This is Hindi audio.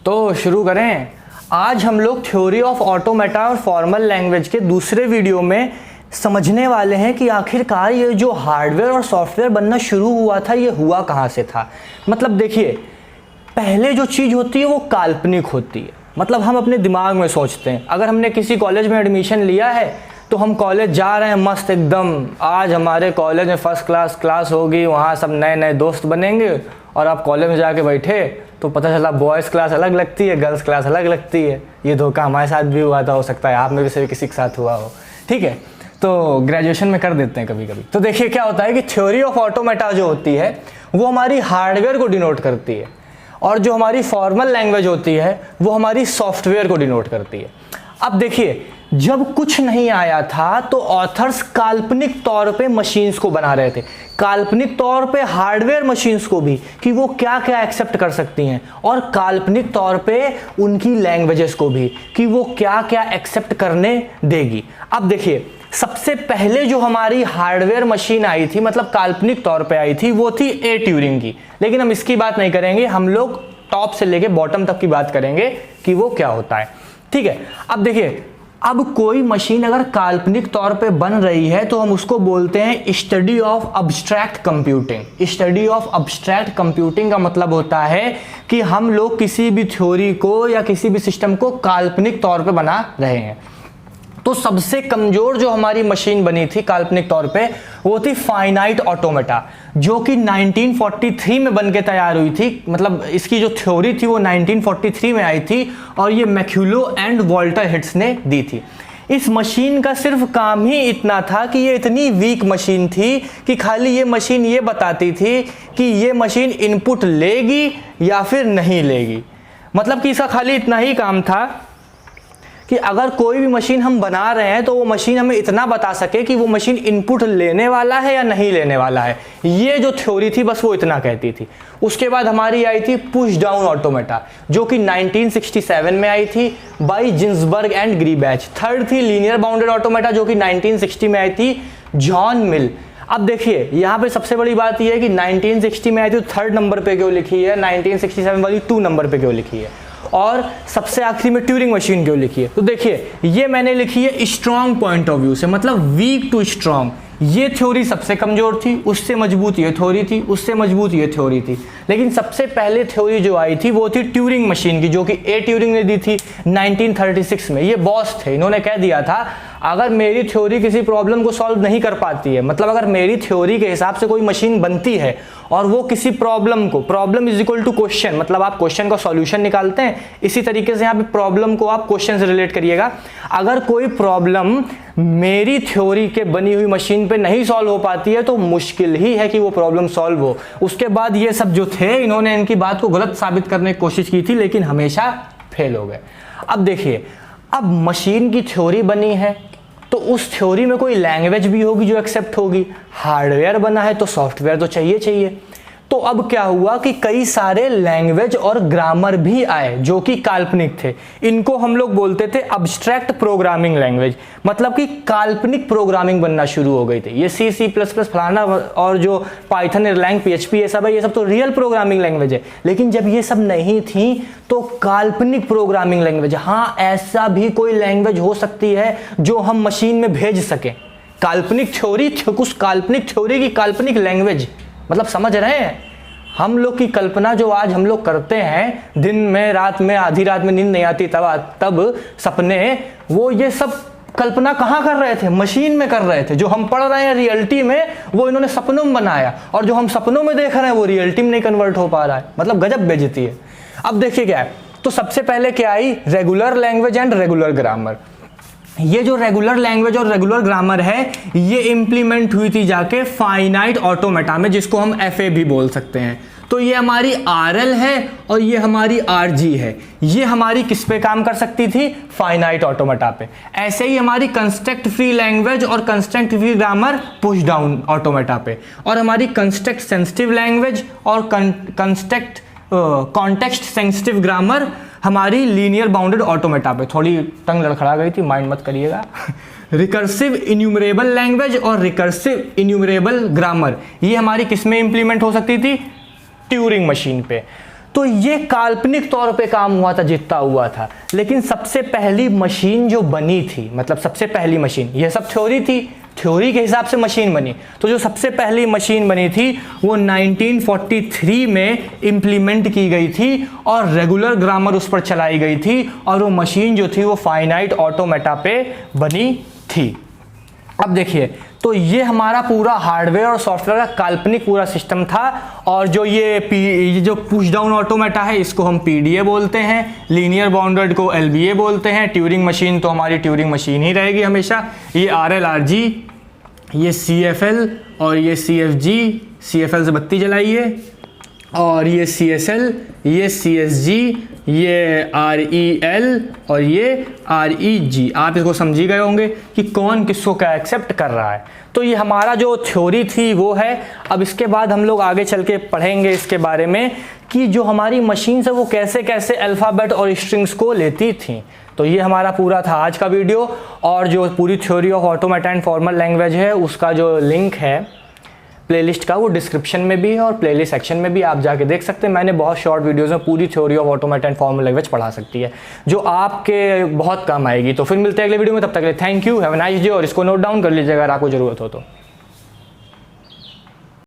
तो शुरू करें। आज हम लोग थ्योरी ऑफ ऑटोमेटा और फॉर्मल लैंग्वेज के दूसरे वीडियो में समझने वाले हैं कि आखिरकार ये जो हार्डवेयर और सॉफ्टवेयर बनना शुरू हुआ था ये हुआ कहाँ से था। मतलब देखिए, पहले जो चीज़ होती है वो काल्पनिक होती है। मतलब हम अपने दिमाग में सोचते हैं, अगर हमने किसी कॉलेज में एडमिशन लिया है तो हम कॉलेज जा रहे हैं मस्त एकदम, आज हमारे कॉलेज में फर्स्ट क्लास होगी, वहाँ सब नए नए दोस्त बनेंगे। और आप कॉलेज में जाके बैठे तो पता चला बॉयज़ क्लास अलग लगती है, गर्ल्स क्लास अलग लगती है। ये धोखा हमारे साथ भी हुआ था, हो सकता है आप में भी किसी के साथ हुआ हो। ठीक है, तो ग्रेजुएशन में कर देते हैं कभी कभी। तो देखिए क्या होता है कि थ्योरी ऑफ ऑटोमेटा जो होती है वो हमारी हार्डवेयर को डिनोट करती है, और जो हमारी फॉर्मल लैंग्वेज होती है वो हमारी सॉफ्टवेयर को डिनोट करती है। अब देखिए, जब कुछ नहीं आया था तो ऑथर्स काल्पनिक तौर पे मशीन्स को बना रहे थे, काल्पनिक तौर पे हार्डवेयर मशीन्स को भी, कि वो क्या क्या एक्सेप्ट कर सकती हैं, और काल्पनिक तौर पे उनकी लैंग्वेजेस को भी कि वो क्या क्या एक्सेप्ट करने देगी। अब देखिए, सबसे पहले जो हमारी हार्डवेयर मशीन आई थी, मतलब काल्पनिक तौर पे आई थी, वो थी ए ट्यूरिंग की। लेकिन हम इसकी बात नहीं करेंगे, हम लोग टॉप से लेके बॉटम तक की बात करेंगे कि वो क्या होता है। ठीक है, अब देखिए, अब कोई मशीन अगर काल्पनिक तौर पे बन रही है तो हम उसको बोलते हैं study of abstract computing. Study of abstract computing का मतलब होता है कि हम लोग किसी भी थ्योरी को या किसी भी सिस्टम को काल्पनिक तौर पे बना रहे हैं। तो सबसे कमजोर जो हमारी मशीन बनी थी काल्पनिक तौर पे वो थी फाइनाइट ऑटोमेटा, जो कि 1943 में बन के तैयार हुई थी। मतलब इसकी जो थ्योरी थी वो 1943 में आई थी, और ये मैक्यूलो एंड वॉल्टर हिट्स ने दी थी। इस मशीन का सिर्फ काम ही इतना था कि ये इतनी वीक मशीन थी कि खाली ये मशीन ये बताती थी कि ये मशीन इनपुट लेगी या फिर नहीं लेगी। मतलब कि इसका खाली इतना ही काम था कि अगर कोई भी मशीन हम बना रहे हैं तो वो मशीन हमें इतना बता सके कि वो मशीन इनपुट लेने वाला है या नहीं लेने वाला है। ये जो थ्योरी थी बस वो इतना कहती थी। उसके बाद हमारी आई थी पुश डाउन ऑटोमेटा, जो कि 1967 में आई थी बाय जिन्सबर्ग एंड ग्रीबैच। थर्ड थी लीनियर बाउंडेड ऑटोमेटा, जो कि 1960 में आई थी जॉन मिल। अब देखिए, यहाँ पे सबसे बड़ी बात यह है कि 1960 में आई थी तो थर्ड नंबर पे क्यों लिखी है, 1967 वाली 2 नंबर पे क्यों लिखी है, और सबसे आखिरी में ट्यूरिंग मशीन क्यों लिखी है। तो देखिए, ये मैंने लिखी है स्ट्रॉन्ग पॉइंट ऑफ व्यू से, मतलब वीक टू स्ट्रॉन्ग। ये थ्योरी सबसे कमजोर थी, उससे मजबूत ये थ्योरी थी, उससे मजबूत ये थ्योरी थी। लेकिन सबसे पहले थ्योरी जो आई थी वो थी ट्यूरिंग मशीन की, जो कि ए ट्यूरिंग ने दी थी 1936 में। ये बॉस थे, इन्होंने कह दिया था अगर मेरी थ्योरी किसी प्रॉब्लम को सॉल्व नहीं कर पाती है, मतलब अगर मेरी थ्योरी के हिसाब से कोई मशीन बनती है और वो किसी प्रॉब्लम को, problem is equal to question, मतलब आप क्वेश्चन का सॉल्यूशन निकालते हैं, इसी तरीके से यहाँ पे प्रॉब्लम को आप क्वेश्चन से रिलेट करिएगा। अगर कोई प्रॉब्लम मेरी थ्योरी के बनी हुई मशीन पे नहीं सॉल्व हो पाती है तो मुश्किल ही है कि वो प्रॉब्लम सॉल्व हो। उसके बाद ये सब जो थे, इन्होंने इनकी बात को गलत साबित करने की कोशिश की थी, लेकिन हमेशा फेल हो गए। अब देखिए, अब मशीन की थ्योरी बनी है तो उस थ्योरी में कोई लैंग्वेज भी होगी जो एक्सेप्ट होगी। हार्डवेयर बना है तो सॉफ्टवेयर तो चाहिए। तो अब क्या हुआ कि कई सारे लैंग्वेज और ग्रामर भी आए जो कि काल्पनिक थे। इनको हम लोग बोलते थे अब्स्ट्रैक्ट प्रोग्रामिंग लैंग्वेज, मतलब कि काल्पनिक प्रोग्रामिंग बनना शुरू हो गई थी। ये C++ फलाना और जो पाइथन, एरलैंग, PHP ये सब है, ये सब तो रियल प्रोग्रामिंग लैंग्वेज है। लेकिन जब ये सब नहीं थी तो काल्पनिक प्रोग्रामिंग लैंग्वेज, हाँ ऐसा भी कोई लैंग्वेज हो सकती है जो हम मशीन में भेज सकें। काल्पनिक थ्योरी, कुछ काल्पनिक थ्योरी की काल्पनिक लैंग्वेज, मतलब समझ रहे हैं। हम लोग की कल्पना जो आज हम लोग करते हैं, दिन में, रात में, आधी रात में नींद नहीं आती तब सपने, वो ये सब कल्पना कहाँ कर रहे थे, मशीन में कर रहे थे। जो हम पढ़ रहे हैं रियलिटी में वो इन्होंने सपनों में बनाया, और जो हम सपनों में देख रहे हैं वो रियलिटी में नहीं कन्वर्ट हो पा रहा है। मतलब गजब बेइज्जती है। अब देखिए क्या है, तो सबसे पहले क्या आई, regular language and regular grammar. ये जो रेगुलर लैंग्वेज और रेगुलर ग्रामर है ये इंप्लीमेंट हुई थी जाके फाइनाइट ऑटोमेटा में, जिसको हम FA भी बोल सकते हैं। तो ये हमारी RL है और ये हमारी RG है। ये हमारी किस पे काम कर सकती थी, फाइनाइट ऑटोमेटा पे। ऐसे ही हमारी कंस्ट्रक्ट फ्री लैंग्वेज और construct free grammar push down automata पे, और हमारी कंस्ट्रक्ट सेंसिटिव लैंग्वेज और कंस्ट्रक्ट कॉन्टेक्स्ट सेंसिटिव ग्रामर हमारी लीनियर बाउंडेड ऑटोमेटा पे। थोड़ी टंग लड़खड़ा गई थी, माइंड मत करिएगा। रिकर्सिव इन्यूमरेबल लैंग्वेज और रिकर्सिव इन्यूमरेबल ग्रामर ये हमारी किस में इंप्लीमेंट हो सकती थी, ट्यूरिंग मशीन पे। तो ये काल्पनिक तौर पे काम हुआ था जितना हुआ था, लेकिन सबसे पहली मशीन जो बनी थी, मतलब सबसे पहली मशीन, ये सब थ्योरी थी, थ्योरी के हिसाब से मशीन बनी, तो जो सबसे पहली मशीन बनी थी वो 1943 में इम्प्लीमेंट की गई थी और रेगुलर ग्रामर उस पर चलाई गई थी, और वो मशीन जो थी वो फाइनाइट ऑटोमेटा पे बनी थी। अब देखिए, तो ये हमारा पूरा हार्डवेयर और सॉफ्टवेयर का काल्पनिक पूरा सिस्टम था, और जो ये जो पुश डाउन ऑटोमेटा है इसको हम पीडीए बोलते हैं, लीनियर बाउंडेड को एलबीए बोलते हैं, ट्यूरिंग मशीन तो हमारी ट्यूरिंग मशीन ही रहेगी हमेशा, ये आरएलआरजी, ये सीएफएल और ये सीएफजी, सीएफएल से बत्ती जलाइए, और ये सीएसएल, ये सीएसजी, ये आरईएल और ये आरईजी। आप इसको समझ गए होंगे कि कौन किसको क्या एक्सेप्ट कर रहा है। तो ये हमारा जो थ्योरी थी वो है। अब इसके बाद हम लोग आगे चल के पढ़ेंगे इसके बारे में कि जो हमारी मशीन है वो कैसे कैसे अल्फ़ाबेट और स्ट्रिंग्स को लेती थी। तो ये हमारा पूरा था आज का वीडियो, और जो पूरी theory of automata and formal language है उसका जो लिंक है प्लेलिस्ट का वो डिस्क्रिप्शन में भी है, और प्लेलिस्ट सेक्शन में भी आप जाके देख सकते हैं। मैंने बहुत शॉर्ट वीडियोस में पूरी theory of automata and formal language पढ़ा सकती है, जो आपके बहुत काम आएगी। तो फिर मिलते हैं अगले वीडियो में, तब तक के लिए thank you, have a nice day, और इसको नोट डाउन कर लीजिएगा अगर आपको ज़रूरत हो तो।